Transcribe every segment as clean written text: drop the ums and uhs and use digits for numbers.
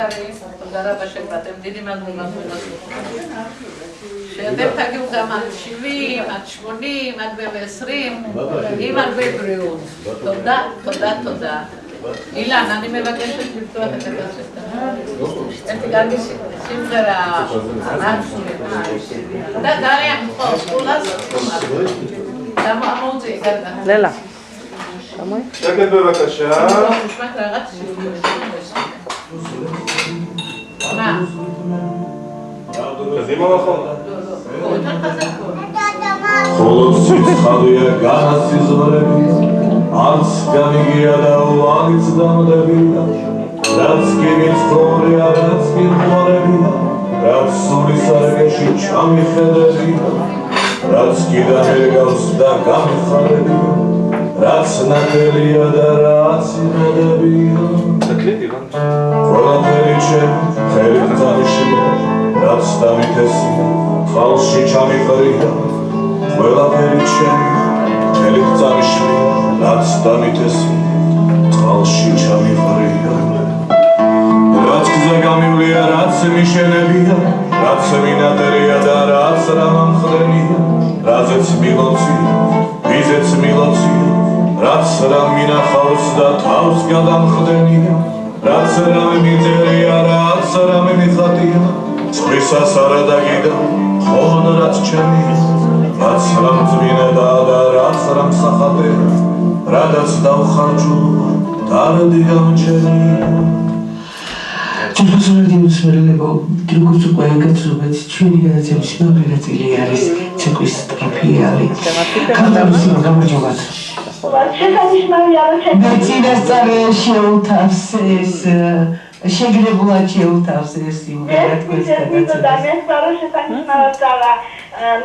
Darabashek batem didi madmumam shetem tagiu gam at 70 at 80 at 20 אם הרבה בריאות. תודה. אילן, אני מבקשת לפתוח את הקשת. גם שמחרה. דליה, כולה למה אמרו זה? לילה. שקט בבקשה. מה? קדימה נכון. Холодцის ხალია განასიზღვრებია არც გამიგია და უაღიც დამდებია რაც კი მიცხოვრია რაც კი მყურებია რაც სულის არგეში ჩამიხედებია რაც კი დამერგავს და გამიხარებია რაც ნათელია და რაც იმედებია ყველაფერი ჩემი ხელით წამიშლია რაც დამითესია ხალში ჩამიყრია ყველაფერი ჩემი ხელით წამიშლია რაც დამითესია ხალში ჩამიყრია რაც გზა გამივლია რაც მიშენებია რაც მინატერია და რაც რამამხდენია რაზეც მილოცია ვიზეც მილოცია რაც რა მინახავს და თავს გადამხდენია რაც რამე მიწერია რაც რამე მიხატია წვისას არა დაგიდა ხოდ რაც ჩემია რაც რამ წმინდა და რაც რამ სახატე რადაც დავხარჯულო დარდი გამჩენია Profesor Smerlebo, როგორც უკვე გაცნობთ, ჩვენი განათლების მეორე ნაწილი არის ცეკვის სტროფიალი. კანტარის გამარჯობა. მეცინასწავლე შეუთავს ეს შეგრებულად შეუთავს ეს სიმღერა თქვენს გადაცემაში.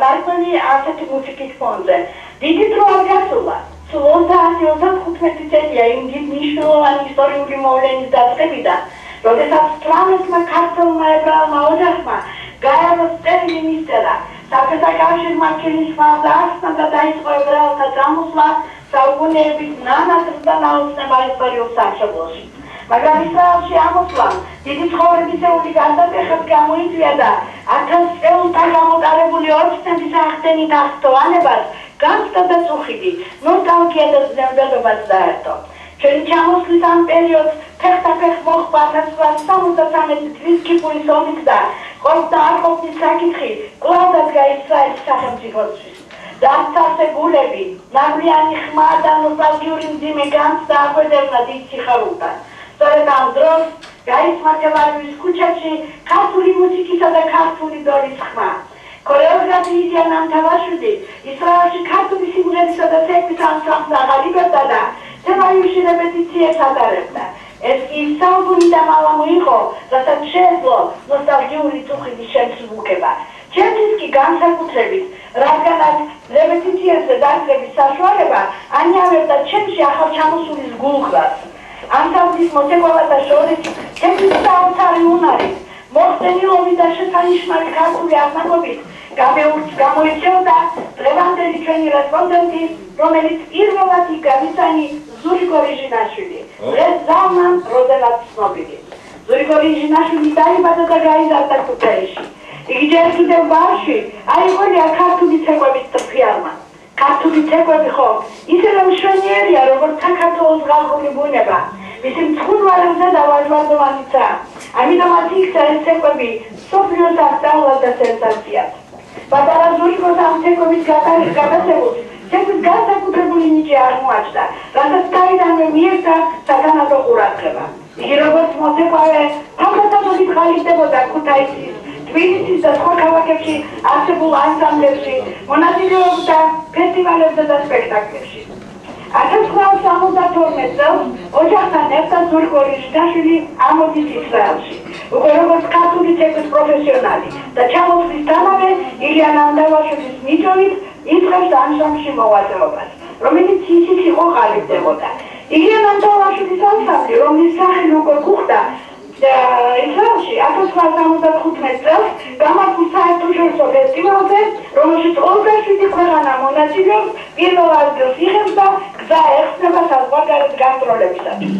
ნარკვენი ასეთი მუსიკის ფონზე. დიდი დრო არ გასულა. სულ 35 წელია იმ მნიშვნელოვანი ისტორიული მოვლენის დაწყებიდან. როდესაც 18-მა ქართველმა ებრაელმა ოჯახმა გაერო წერილი მისწერა საბჭოთა კავშირმა ქილიშმა დაასწრა და დაიწყო ებრაელთა წამოსვლა საუკუნეების ნანატრდა ნაოცნება ისტორიულ სამშობლოში. მაგრამ ისრაელში ამოსვლამ დიდი ცხოვრებისეული გარდატეხად გამოიწვია და 1000 წელთან გამოტარებული ოცნების ახდენით აღწევანებას განცდა და წუხიდი, ნოსტალგია და ზნეობელობაც დაერთო. ჩვენი ჩამოსვლის ამ პერიოდს ფეხთაფეხ მოჰყვა 1973 წლის კიპურის ომით და ყოფნა არ ყოფნის საკითხი კვლავ დადგა ისრაელის სახელმწიფოსთვის. დასწარზე გულები, ნაკლიანი ხმა და ნოსტალგიური მძიმე განცდა აღვედევნა დიდ სიხარულთან. სწორედ ამ დროს გაისმა თელავივის ქუჩებში ქართული მუსიკისა და ქართული დოლის ხმა. ქორეოგრაფი ილია ნამთავაშვილი ისრაელში ქართული სიმღერისა და ცეკვის ანსამბლს აღალიბებდა და თელავივში რეპეტიციებს ატარებდა. ეს კი საუკუნე და მალამო იყო, რასაც შეეძლო ნოსტალგიური წუხიდის შემსუბუქება. ჩემთვის კი განსაკუთრებით, რადგანაც რეპეტიციებზე დასწრების საშუალება ანიავებდა ჩემში ახალჩამოსულის გულღრას. ანსამბლის მოცეკვავათა შორის ჩემთვის საოცარი უნარი, მოხდენილობით და შესანიშნავი ქართული აღნაგობით გამოირჩეოდა დღევანდელი ჩვენი რესპონდენტი, რომელიც პირველად იქ ზურიკო რიჟინაშვილი, დღეს ზალმან როდელად ცნობილი. ზურიკო რიჟინაშვილი დაიბადა და გაიზარდა ქუთაისში. იგი ჯერ კიდევ ბავშვი აიღონია ქართული ცეკვების ტრფიალმა. ქართული ცეკვები ხო ისევე მშვენიერია, როგორც საქართველოს ხალხური ბუნება. მისი მწვერვალებზე და ვაჟვარდოვანიცაა. ამიტომაც იქცა ეს ცეკვები მსოფლიოს აღწავლად და სენსაციად. პატარა ზურიკოს ამ ცეკვების გადასებულს ცეკვის განსაკუთრებული ნიჭი აღმოაჩნდა, რასაც თავიდანვე მიეცა საგანადო ყურადღება. იგი როგორც მოცეკვავე თავდაცვით ხალისდებოდა ქუთაისის, თბილისის და სხვა ქალაქებში არსებულ ანსამბლებში, მონაწილეობდა ფესტივალებზე და სპექტაკლებში. 1972 წელს ოჯახთან ერთად ზურიკო რიჟინაშვილი ამოდის ისრაელში. უკვე როგორც ქართული ცეკვის პროფესიონალი და ჩამოსვლისთანავე ილია ნამთავაშვილის ნიჭობით იწყებს ანსამბლში მოღვაწეობას, რომელიც ისიც იყო ყალიბდებოდა. ილია ნამთავაშვილის ანსამბლი, რომლის სახელი უკვე გვხვდა ისრაელში 1975 წელს გამართულ საერთაშორისო ფესტივალზე, რომელშიც 27 ქვეყანა მონაწილეობს, პირველ ადგილს იღებს და გზა ეხსნება საზღვარგარეთ გასტროლებისათვის.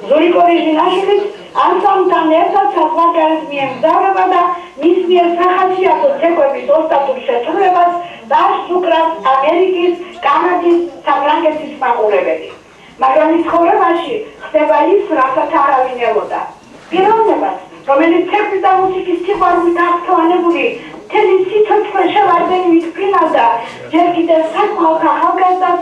ზურიკო რიჟინაშვილის ანსამბლთან ერთად საზღვარგარეთ მიემგზავრება და მის მიერ სახასიათო ცეკვების ოსტატურ შესრულებას დაასწრებს ამერიკის, კანადის, საფრანგეთის მაყურებელი. მაგრამ ის ცხოვრებაში ხდება ის, რასაც არავინ ელოდა. პიროვნებას, რომელიც ცეკვის და მუსიკის სიყვარულით აღფრთოვანებული მთელი სიცოცხლე შევარდენივით ფრინავდა, ჯერ კიდევ საკმაოდ ახალგაზრდას